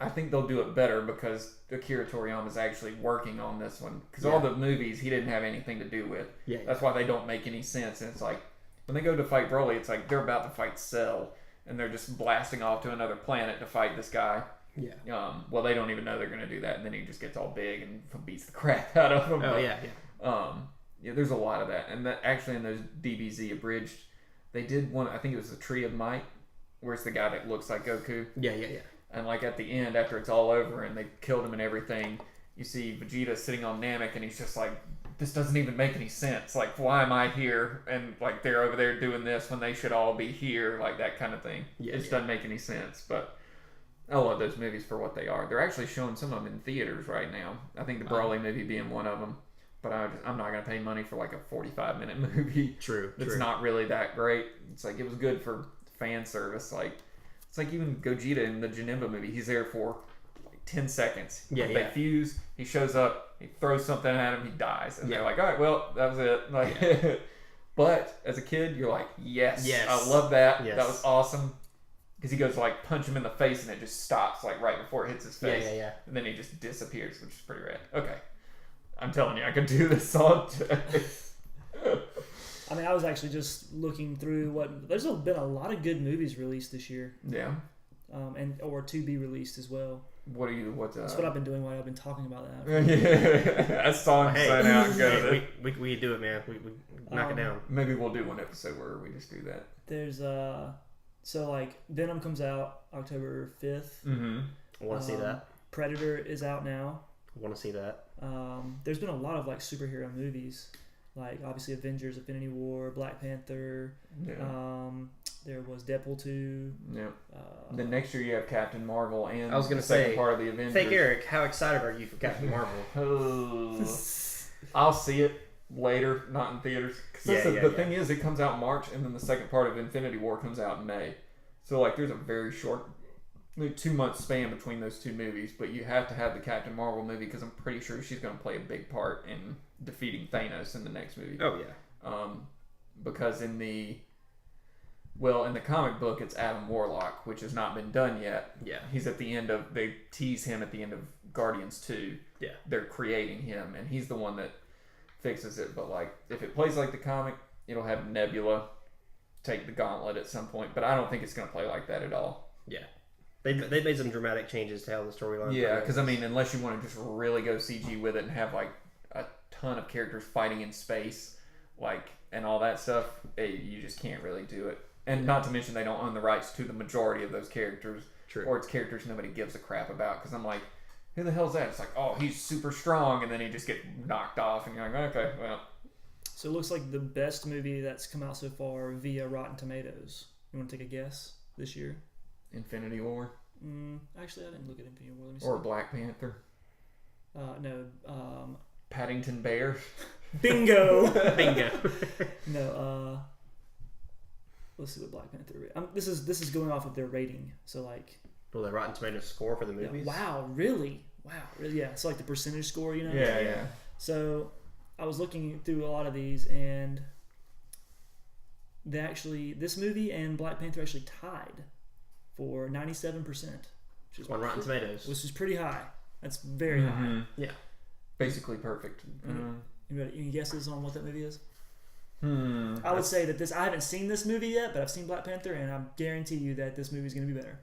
I think they'll do it better because Akira Toriyama is actually working on this one. Because all the movies he didn't have anything to do with. Yeah. That's why they don't make any sense. And it's like, when they go to fight Broly, it's like they're about to fight Cell. And they're just blasting off to another planet to fight this guy. Yeah. Well, they don't even know they're going to do that. And then he just gets all big and beats the crap out of them. Yeah, there's a lot of that. And that actually in those DBZ Abridged, they did one, I think it was the Tree of Might, where it's the guy that looks like Goku. Yeah. And like at the end, after it's all over and they killed him and everything, you see Vegeta sitting on Namek and he's just like, this doesn't even make any sense. Like, why am I here? And like they're over there doing this when they should all be here, like that kind of thing. It just doesn't make any sense. But I love those movies for what they are. They're actually showing some of them in theaters right now. I think the Broly movie being one of them. But I'm not going to pay money for like a 45-minute movie. True. It's not really that great. It's like it was good for fan service. Like it's like even Gogeta in the Janemba movie. He's there for like 10 seconds. They fuse. He shows up. He throws something at him. He dies. And they're like, all right, well, that was it. Like, but as a kid, you're like, yes, I love that. Yes. That was awesome. because he goes to like punch him in the face and it just stops like right before it hits his face. Yeah. And then he just disappears, which is pretty rad. Okay. I'm telling you, I could do this all day. I mean, I was actually just looking through there's been a lot of good movies released this year. Yeah. Or to be released as well. That's what I've been doing while I've been talking about that. Yeah. That song sign out and go to we do it, man. We knock it down. Maybe we'll do one episode where we just do that. There's so like Venom comes out October 5th. Mm-hmm. I want to see that. Predator is out now. I want to see that. There's been a lot of like superhero movies, like obviously Avengers, Infinity War, Black Panther. Yeah. There was Deadpool 2. Yeah. Then next year you have Captain Marvel and I was gonna the second say, part of the Avengers. FakEric, how excited are you for Captain Marvel? I'll see it later, not in theaters. The thing is, it comes out in March, and then the second part of Infinity War comes out in May. So like, there's a very short 2-month span between those two movies. But you have to have the Captain Marvel movie because I'm pretty sure she's going to play a big part in defeating Thanos in the next movie. Oh yeah. Because in the comic book, it's Adam Warlock, which has not been done yet. Yeah. He's at the end of, they tease him at the end of Guardians 2. Yeah. They're creating him, and he's the one that fixes it. But like, if it plays like the comic, it'll have Nebula take the gauntlet at some point. But I don't think it's going to play like that at all. Yeah. They made some dramatic changes to how the storyline. Yeah, because I mean, unless you want to just really go CG with it and have like a ton of characters fighting in space, like, and all that stuff, you just can't really do it. And not to mention, they don't own the rights to the majority of those characters. True. Or it's characters nobody gives a crap about. Because I'm like, who the hell's that? It's like, oh, he's super strong, and then he just get knocked off, and you're like, okay, well. So it looks like the best movie that's come out so far via Rotten Tomatoes. You want to take a guess this year? Infinity War. Actually, I didn't look at Infinity War. Let me see. Or Black Panther. No. Paddington Bear. Bingo. Bingo. No. Let's see what Black Panther. This is going off of their rating. So like. Well, the Rotten Tomatoes score for the movies. Yeah, wow, really? Wow, really? Yeah. So like the percentage score, you know. Yeah. So I was looking through a lot of these, and this movie and Black Panther actually tied for 97%, which is on Rotten Tomatoes, which is pretty high. That's very high. Yeah, basically perfect. Any guesses on what that movie is? I would say that I haven't seen this movie yet, but I've seen Black Panther, and I guarantee you that this movie is going to be better.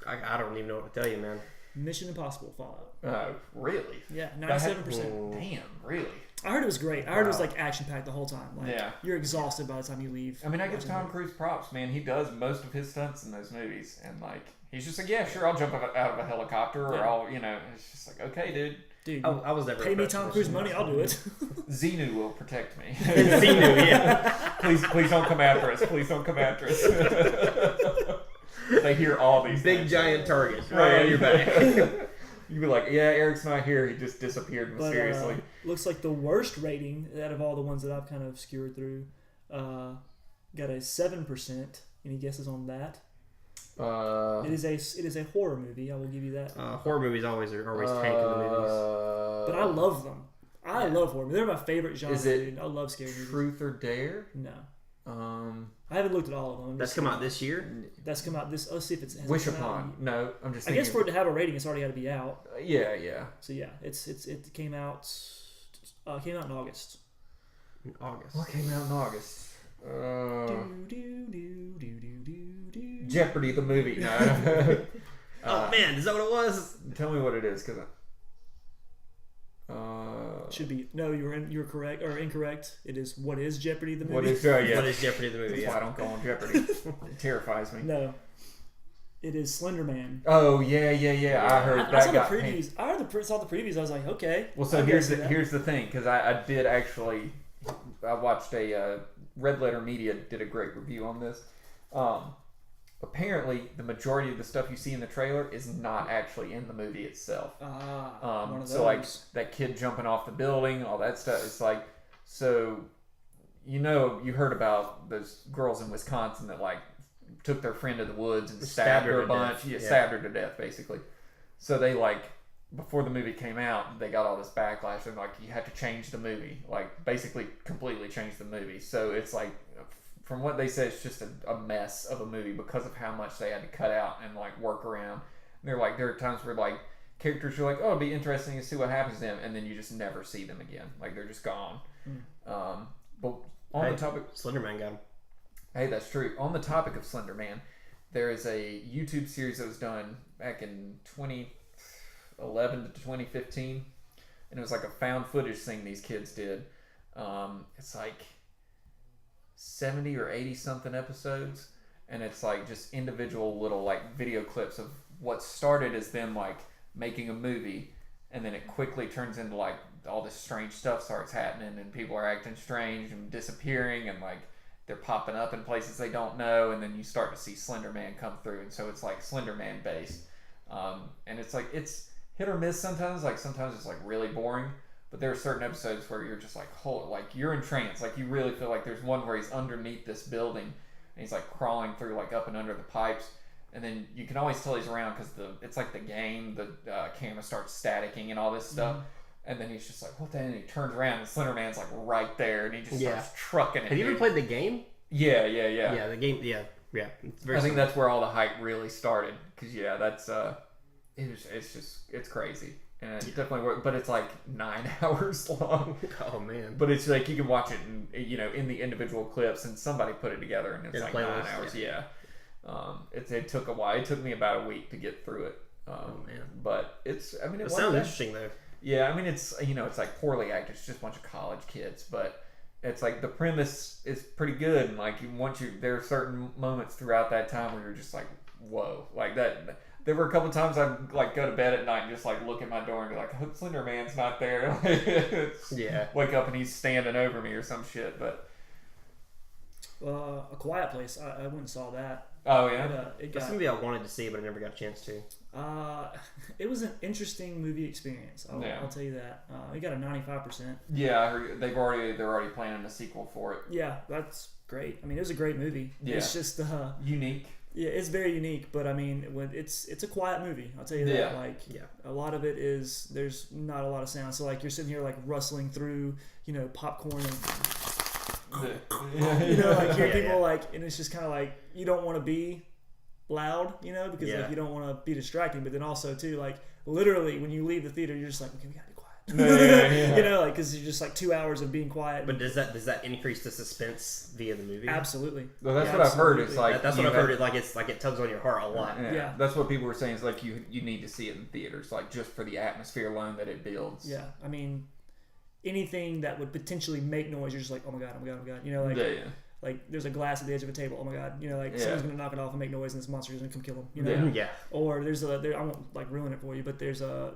I don't even know what to tell you, man. Mission Impossible Fallout. Really? Yeah, 97%. Damn, really? I heard it was great. I heard it was like action packed the whole time. Like, yeah. You're exhausted by the time you leave. I mean, I give Tom Cruise props, man. He does most of his stunts in those movies, and like, he's just like, yeah, sure, I'll jump out of a helicopter, or I'll, it's just like, okay, dude. I was never. Pay me Tom Cruise money, I'll do it. Xenu will protect me. Xenu, yeah. Please don't come after us. Please don't come after us. They hear all these big things. Giant targets right on your back. You'd be like, yeah, Eric's not here. He just disappeared mysteriously. Looks like the worst rating out of all the ones that I've kind of skewered through. Got a 7%. Any guesses on that? It is a horror movie. I will give you that. Horror movies always tank in the movies. But I love them. I love horror movies. They're my favorite genre. Is it dude. I love scary movies. Truth or Dare? No. I haven't looked at all of them. That's come out this year? That's come out this... Let's see if it's... Wish Upon. No, I'm just thinking... I guess for it to have a rating, it's already got to be out. Yeah. So yeah, it came out... came out in August. What came out in August? Jeopardy the movie. No. Oh man, is that what it was? Tell me what it is, because should be you're correct or incorrect. It is What Is Jeopardy the movie? What is Jeopardy the movie? That's why I don't go on Jeopardy. It terrifies me. No, it is Slender Man. Oh yeah. I heard that. I saw the previews. I saw the previews. I was like, okay. Well, so here's the thing, because I did actually. I watched a Red Letter Media did a great review on this. Apparently, the majority of the stuff you see in the trailer is not actually in the movie itself. One of those. So like that kid jumping off the building, all that stuff. It's like, so you heard about those girls in Wisconsin that like took their friend to the woods and stabbed her a bunch. Stabbed her to death basically. So they like, before the movie came out, they got all this backlash and like, you have to change the movie, like basically completely change the movie. So it's like from what they said, it's just a mess of a movie because of how much they had to cut out and like work around. And there are times where like characters are like, oh, it'd be interesting to see what happens to them, and then you just never see them again. Like they're just gone. But on the topic, Slender Man got him. Hey, that's true. On the topic of Slender Man, there is a YouTube series that was done back in 2011 to 2015, and it was like a found footage thing these kids did. It's like 70 or 80 something episodes, and it's like just individual little like video clips of what started as them like making a movie, and then it quickly turns into like all this strange stuff starts happening, and people are acting strange and disappearing, and like they're popping up in places they don't know, and then you start to see Slender Man come through, and so it's like Slender Man based, and it's like it's hit or miss sometimes. Like sometimes it's like really boring, but there are certain episodes where you're just like, like you're in trance. Like you really feel like there's one where he's underneath this building, and he's like crawling through like up and under the pipes, and then you can always tell he's around because it's like the game, the camera starts staticking and all this stuff. And then he's just like, what the hell? And he turns around and Slender Man's like right there, and he just starts trucking it. Have you ever played the game? Yeah. Yeah, the game, yeah. I think that's where all the hype really started. Because, that's, it's crazy. And it definitely works. But it's like 9 hours long. Oh, man. But it's like, you can watch it in the individual clips, and somebody put it together, and it's like playlist, 9 hours. Yeah. It took a while. It took me about a week to get through it. Oh, man. But it sounds interesting, though. Yeah, I mean, it's like poorly acted. It's just a bunch of college kids, but it's like the premise is pretty good. And like there are certain moments throughout that time where you're just like, whoa, like that. There were a couple times I'd like go to bed at night and just like look at my door and be like, I hope Slender Man's not there. Wake up and he's standing over me or some shit. But A Quiet Place, I went and saw that. Oh yeah, That's a movie I wanted to see, but I never got a chance to. It was an interesting movie experience. I'll tell you that. It got a 95%. Yeah, I heard they're already planning a sequel for it. Yeah, that's great. I mean, it was a great movie. Yeah. It's just unique. Yeah, it's very unique, but I mean, it's a quiet movie. I'll tell you that. Yeah. Like, a lot of it is there's not a lot of sound. So like you're sitting here like rustling through, popcorn and. Like hear people like, and it's just kind of like you don't want to be loud, because like, you don't want to be distracting, but then also too like literally when you leave the theater you're just like, okay, we gotta be quiet. Like because you're just like 2 hours of being quiet. But does that increase the suspense via the movie? Absolutely. Well, that's what I've heard. It's like that's what I've heard. It's like it tugs on your heart a lot. Yeah, that's what people were saying. Is like you need to see it in theaters, like just for the atmosphere alone that it builds. Yeah, I mean. Anything that would potentially make noise, you're just like, oh my god, like there's a glass at the edge of a table, oh my god, someone's gonna knock it off and make noise, and this monster's gonna come kill him, Or I won't like ruin it for you, but there's a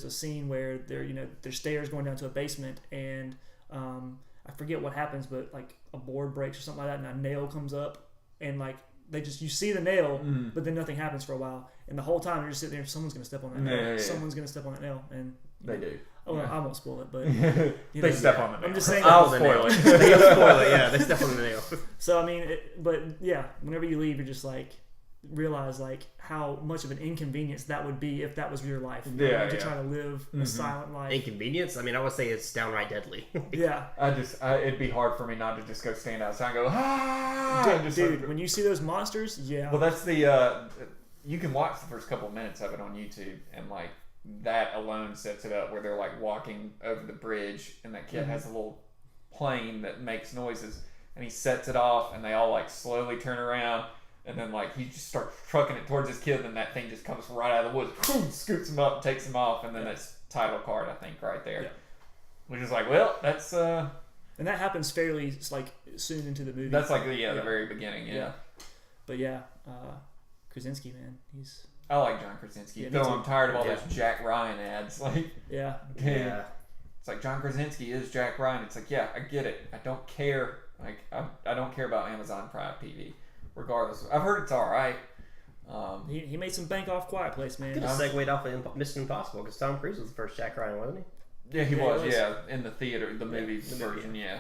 scene where there's stairs going down to a basement, and I forget what happens, but like a board breaks or something like that, and a nail comes up, and like you see the nail, but then nothing happens for a while, and the whole time you're just sitting there, someone's gonna step on that nail, someone's gonna step on that nail, and they do. Oh, well, I won't spoil it, but they step on the nail. I'm just saying. I'll spoil it. They spoil it. Yeah, they step on the nail. So I mean, whenever you leave, you're just like realize like how much of an inconvenience that would be if that was your life. To try to live a silent life. Inconvenience? I mean, I would say it's downright deadly. Yeah. It'd be hard for me not to just go stand outside and go, ah! Dude, when you see those monsters, Well, that's the. You can watch the first couple of minutes of it on YouTube, and like. That alone sets it up where they're like walking over the bridge, and that kid has a little plane that makes noises, and he sets it off, and they all like slowly turn around, and then like he just starts trucking it towards his kid, and that thing just comes right out of the woods, scoots him up, takes him off, and then that's title card, I think, right there. Yeah. Which is like, well, that's and that happens fairly like soon into the movie. That's like the very beginning, But Krasinski, man, he's. I like John Krasinski. Though I'm tired of all those Jack Ryan ads. Like, it's like John Krasinski is Jack Ryan. It's like, I get it. I don't care. Like, I don't care about Amazon Prime TV. Regardless, I've heard it's all right. He made some bank off Quiet Place, man. Could have segued off of Mission Impossible because Tom Cruise was the first Jack Ryan, wasn't he? Yeah, he was. In the theater, the movie version. Yeah.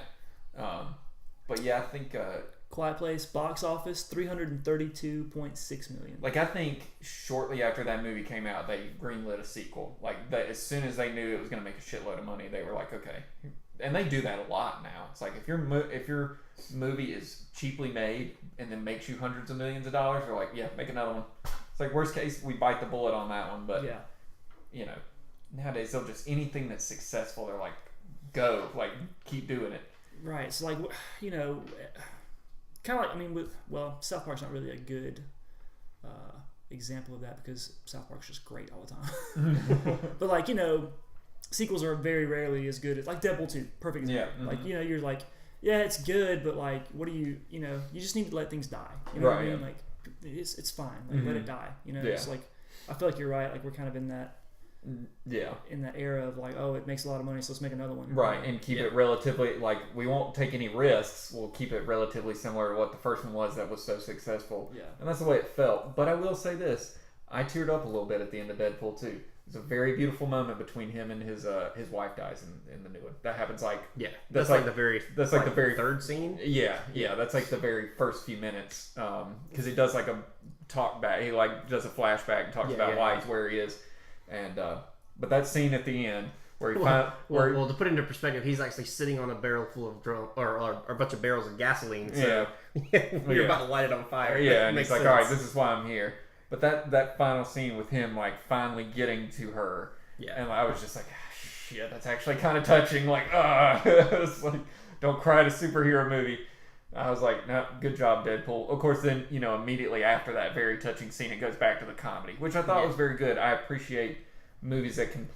But I think. Quiet Place box office $332.6 million. Like I think shortly after that movie came out, they greenlit a sequel. Like as soon as they knew it was going to make a shitload of money, they were like, okay, and they do that a lot now. It's like if your movie is cheaply made and then makes you hundreds of millions of dollars, they're like, yeah, make another one. It's like worst case we bite the bullet on that one, but you know, nowadays they'll just anything that's successful, they're like, go, like keep doing it. Right. So like, you know, kind of like, I mean, South Park's not really a good example of that because South Park's just great all the time. But like, you know, sequels are very rarely as good as like Deadpool 2, perfect example. Yeah. Like, you know, you're like, yeah, it's good, but like, what do you know, you just need to let things die. You know what I mean? Like, it's fine. Like, let it die. You know, it's like, I feel like you're right. Like, we're kind of in that. In that era of like, oh, it makes a lot of money, so let's make another one. Right, and keep it relatively, like, we won't take any risks. We'll keep it relatively similar to what the first one was that was so successful. Yeah. And that's the way it felt. But I will say this. I teared up a little bit at the end of Deadpool 2. It's a very beautiful moment between him and his wife dies in the new one. That happens like... Yeah. That's like the very... That's like the very... third scene? Yeah. That's like the very first few minutes. Because he does like a talk back. He like does a flashback and talks about why he's where he is. And but that scene at the end where he well, to put it into perspective, he's actually sitting on a barrel full of or a bunch of barrels of gasoline. So you're about to light it on fire. Yeah, and he's like, all right, this is why I'm here. But that final scene with him like finally getting to her, and I was just like, shit, that's actually kind of touching. Like, it's like, don't cry at a superhero movie. I was like, no, good job, Deadpool. Of course, then, you know, immediately after that very touching scene, it goes back to the comedy, which I thought was very good. I appreciate movies that can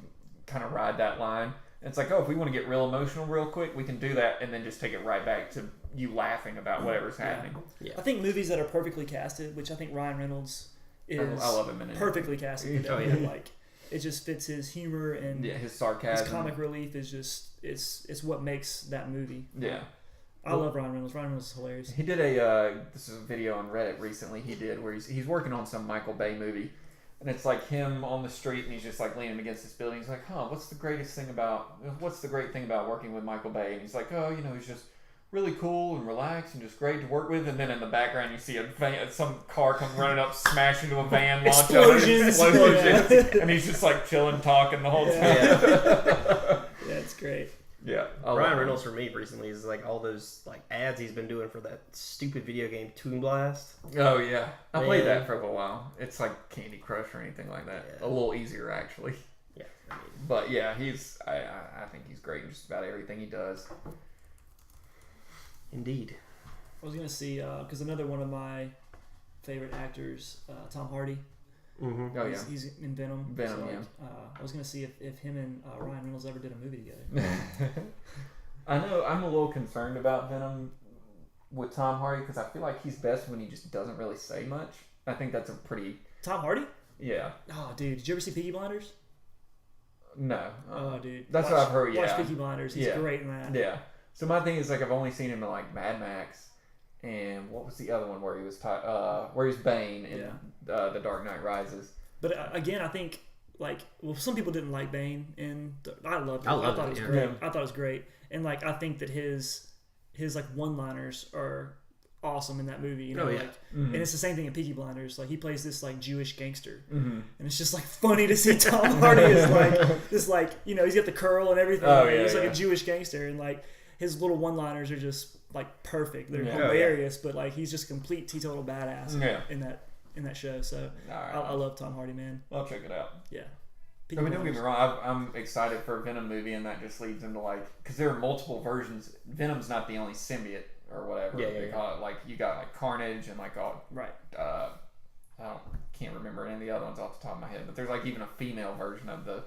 kind of ride that line. And it's like, oh, if we want to get real emotional real quick, we can do that and then just take it right back to you laughing about whatever's happening. Yeah. I think movies that are perfectly casted, which I think Ryan Reynolds is I love him in it. Perfectly casted. Like, it just fits his humor and his sarcasm. His comic relief is just, it's what makes that movie. Yeah. I love Ryan Reynolds. Ryan Reynolds is hilarious. He did this is a video on Reddit recently he did where he's working on some Michael Bay movie, and it's like him on the street and he's just like leaning against this building. He's like, what's the great thing about working with Michael Bay? And he's like, oh, you know, he's just really cool and relaxed and just great to work with. And then in the background you see some car come running up, smash into a van, launch explosions, and he's just like chilling, talking the whole time. Yeah, it's great. Yeah, Ryan Reynolds for me recently is like all those like ads he's been doing for that stupid video game Toon Blast. Oh yeah, I played that for a little while. It's like Candy Crush or anything like that. A little easier actually. Yeah, but yeah, I think he's great in just about everything he does. Indeed. I was gonna see because another one of my favorite actors, Tom Hardy. Mm-hmm. Oh yeah, he's in Venom. So, I was gonna see if him and Ryan Reynolds ever did a movie together. I know I'm a little concerned about Venom with Tom Hardy because I feel like he's best when he just doesn't really say much. I think that's a pretty Tom Hardy. Yeah. Oh, dude, did you ever see Peaky Blinders? No. Oh, dude, that's what I've heard. Watch Peaky Blinders. He's great in that. Yeah. So my thing is like I've only seen him in like Mad Max. And what was the other one where he was Bane in The Dark Knight Rises? But again, I think some people didn't like Bane, and I loved it. I thought it was great. Yeah. I thought it was great, and like I think that his like one-liners are awesome in that movie. You know, and it's the same thing in Peaky Blinders. Like he plays this like Jewish gangster, and it's just like funny to see Tom Hardy as like this like you know he's got the curl and everything. He's like a Jewish gangster, and like his little one-liners are just like perfect. They're hilarious, but like he's just a complete teetotal badass in that show. So I love Tom Hardy, man. I'll check it out. Yeah. I mean, don't get me wrong. I'm excited for a Venom movie, and that just leads into like because there are multiple versions. Venom's not the only symbiote or whatever they call it. Like you got like Carnage and like all can't remember any of the other ones off the top of my head, but there's like even a female version of the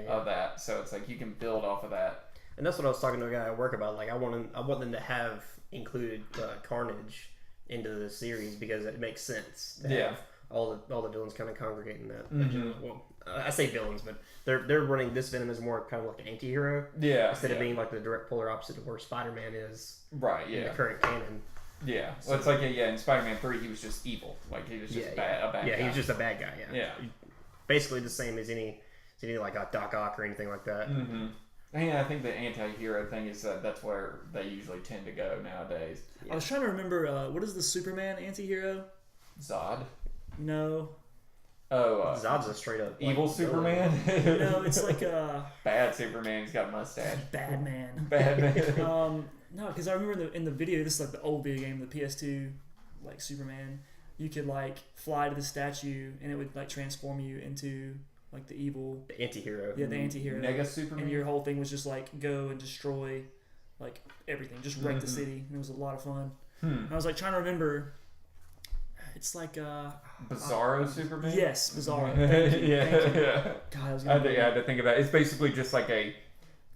of that. So it's like you can build off of that. And that's what I was talking to a guy at work about. Like, I want them to have included Carnage into the series because it makes sense. To have all the villains kind of congregating that. Mm-hmm. Well, I say villains, but they're running this Venom as more kind of like an anti-hero. Yeah. Instead of being like the direct polar opposite of where Spider-Man is. Right. Yeah. In the current canon. Yeah. Well, it's like in Spider-Man 3, he was just evil. Like he was just a bad guy. Yeah, he was just a bad guy. Yeah. Basically the same as any like a Doc Ock or anything like that. Mm-hmm. I think the anti-hero thing is that's where they usually tend to go nowadays. I was trying to remember what is the Superman anti-hero? Zod. No. Zod's a straight up evil Superman. No, it's like a bad Superman. He's got a mustache. bad man. Bad man. No, because I remember in the video, this is like the old video game, the PS2, like Superman. You could like fly to the statue, and it would like transform you into like the evil, the anti-hero. Yeah, the anti-hero. Mega Superman. And your whole thing was just like go and destroy like everything, just wreck the city. And it was a lot of fun. And I was like trying to remember. It's like Bizarro Superman. Yes, Bizarro. Thank you. Yeah. Thank you. Yeah. God, I had to think about it. It's basically just like a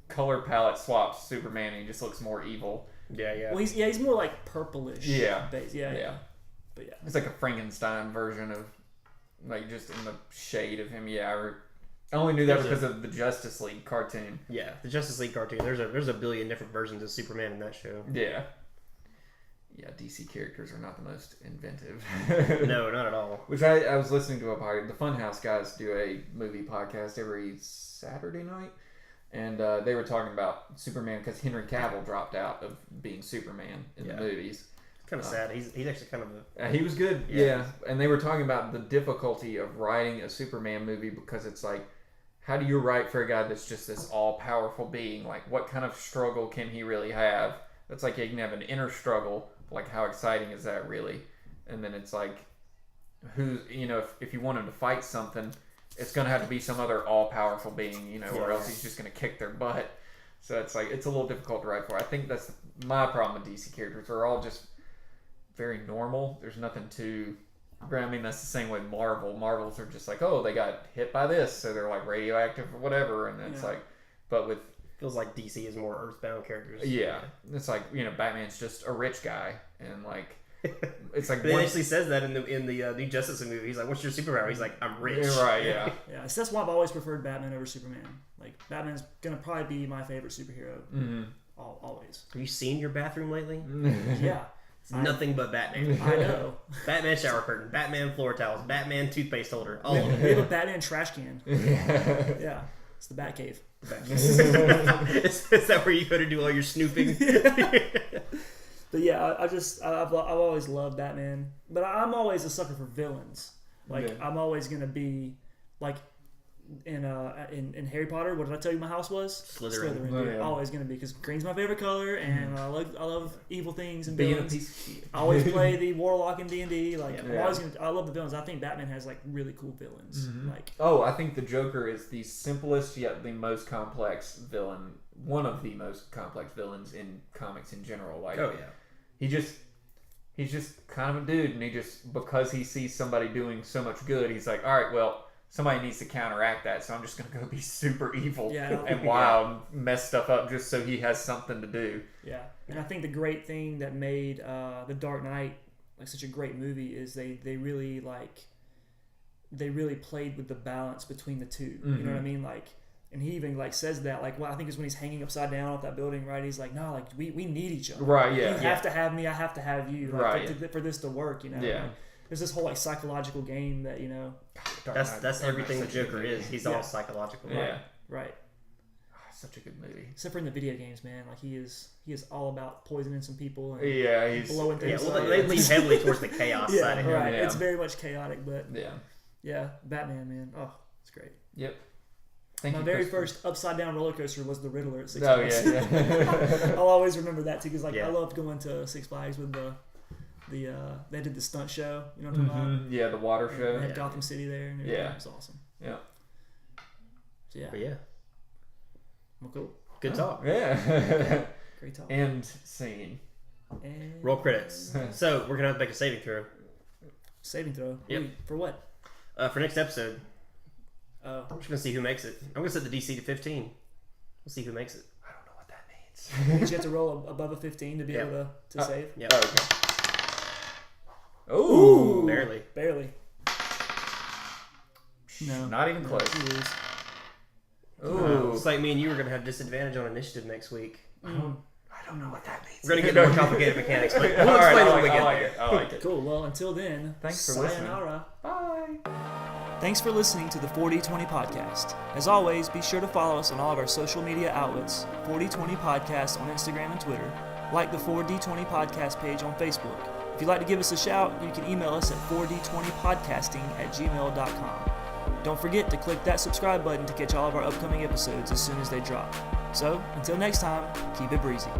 color palette swap Superman, and he just looks more evil. Yeah. Well, he's more like purplish. Yeah. Yeah. But yeah, it's like a Frankenstein version of, like, just in the shade of him. Yeah, I only knew that because of the Justice League cartoon. Yeah, the Justice League cartoon. There's a billion different versions of Superman in that show. Yeah. Yeah, DC characters are not the most inventive. No, not at all. Which I was listening to the Funhouse guys do a movie podcast every Saturday night, and they were talking about Superman because Henry Cavill dropped out of being Superman in the movies. Kind of sad. He's actually kind of he was good. Yeah, and they were talking about the difficulty of writing a Superman movie because it's like, how do you write for a guy that's just this all-powerful being? Like, what kind of struggle can he really have? It's like you can have an inner struggle. Like, how exciting is that really? And then it's like, if you want him to fight something, it's going to have to be some other all-powerful being, or else he's just going to kick their butt. So it's like, it's a little difficult to write for. I think that's my problem with DC characters. They're all just very normal. There's nothing too... I mean, that's the same way Marvels are just like, oh, they got hit by this, so they're like radioactive or whatever. And it's like, but with... Feels like DC is more earthbound characters. Yeah. It's like, Batman's just a rich guy. And like... It's like he actually says that in the new Justice League movie. He's like, "What's your superpower?" He's like, "I'm rich." Yeah, right? Yeah. Yeah. So that's why I've always preferred Batman over Superman. Like, Batman's gonna probably be my favorite superhero. Mm-hmm. Always. Have you seen your bathroom lately? Yeah. It's nothing but Batman. I know. Batman shower curtain, Batman floor towels, Batman toothpaste holder. All of We it. have a Batman trash can. Yeah. It's the Batcave. Is that where you go to do all your snooping? But yeah, I've always loved Batman, but I'm always a sucker for villains. Like I'm always gonna be like in Harry Potter. What did I tell you my house was? Slytherin. Oh, yeah. Always gonna be because green's my favorite color, and I love evil things and Being villains. a piece of shit. I always play the warlock in D&D. Like Yeah. I love the villains. I think Batman has like really cool villains. Mm-hmm. Like I think the Joker is the simplest yet the most complex villain. One of the most complex villains in comics in general. Like, Oh yeah. He's just kind of a dude, and because he sees somebody doing so much good, he's like, all right, well, somebody needs to counteract that, so I'm just gonna go be super evil and wild, and mess stuff up just so he has something to do. Yeah, and I think the great thing that made The Dark Knight like such a great movie is they really played with the balance between the two. Mm-hmm. You know what I mean? Like, and he even like says that, like, well, I think it's when he's hanging upside down off that building, right? He's like, no, like we need each other. Right, yeah. You have to have me, I have to have you. Like, Right. for this to work, Yeah. Like, there's this whole like psychological game that, That's everything the Joker is. He's all psychological. Yeah. Right. Such a good movie. Except for in the video games, man. Like he is all about poisoning some people and He's blowing things up. They lean heavily towards the chaos side of him. Right. Yeah. It's very much chaotic, but yeah. Batman, man. Oh, it's great. Yep. My very first upside down roller coaster was the Riddler at Six Flags. Flags. Yeah. I'll always remember that too, because Yeah. I loved going to Six Flags with they did the stunt show. You know what I'm talking about? Yeah, the water show. They had Gotham City there. And everything. Yeah. It was awesome. Yeah. So yeah. But yeah, Well, cool. good talk. Yeah. Great talk. And scene. And Roll credits. So we're gonna have to make a saving throw saving throw. Yep. Wait, for what? for next episode. Oh. I'm just gonna see who makes it. I'm gonna set the DC to 15. We'll see who makes it. I don't know what that means. You have to roll above a 15 to be able to save. Yeah. Okay. Ooh. Barely. Barely. No. Not even close. You lose. Ooh. It's like me and you are gonna have disadvantage on initiative next week. I don't know what that means. We're gonna get more complicated mechanics, but we'll All right, explain I when we get like there. it. I like it. Cool. Well, until then, Thanks for listening. sayonara. Bye. Thanks for listening to the 4020 Podcast. As always, be sure to follow us on all of our social media outlets, 4020 Podcast on Instagram and Twitter, like the 4D20 Podcast page on Facebook, If you'd like to give us a shout, you can email us at 4d20podcasting@gmail.com. Don't forget to click that subscribe button to catch all of our upcoming episodes as soon as they drop. So, until next time, keep it breezy.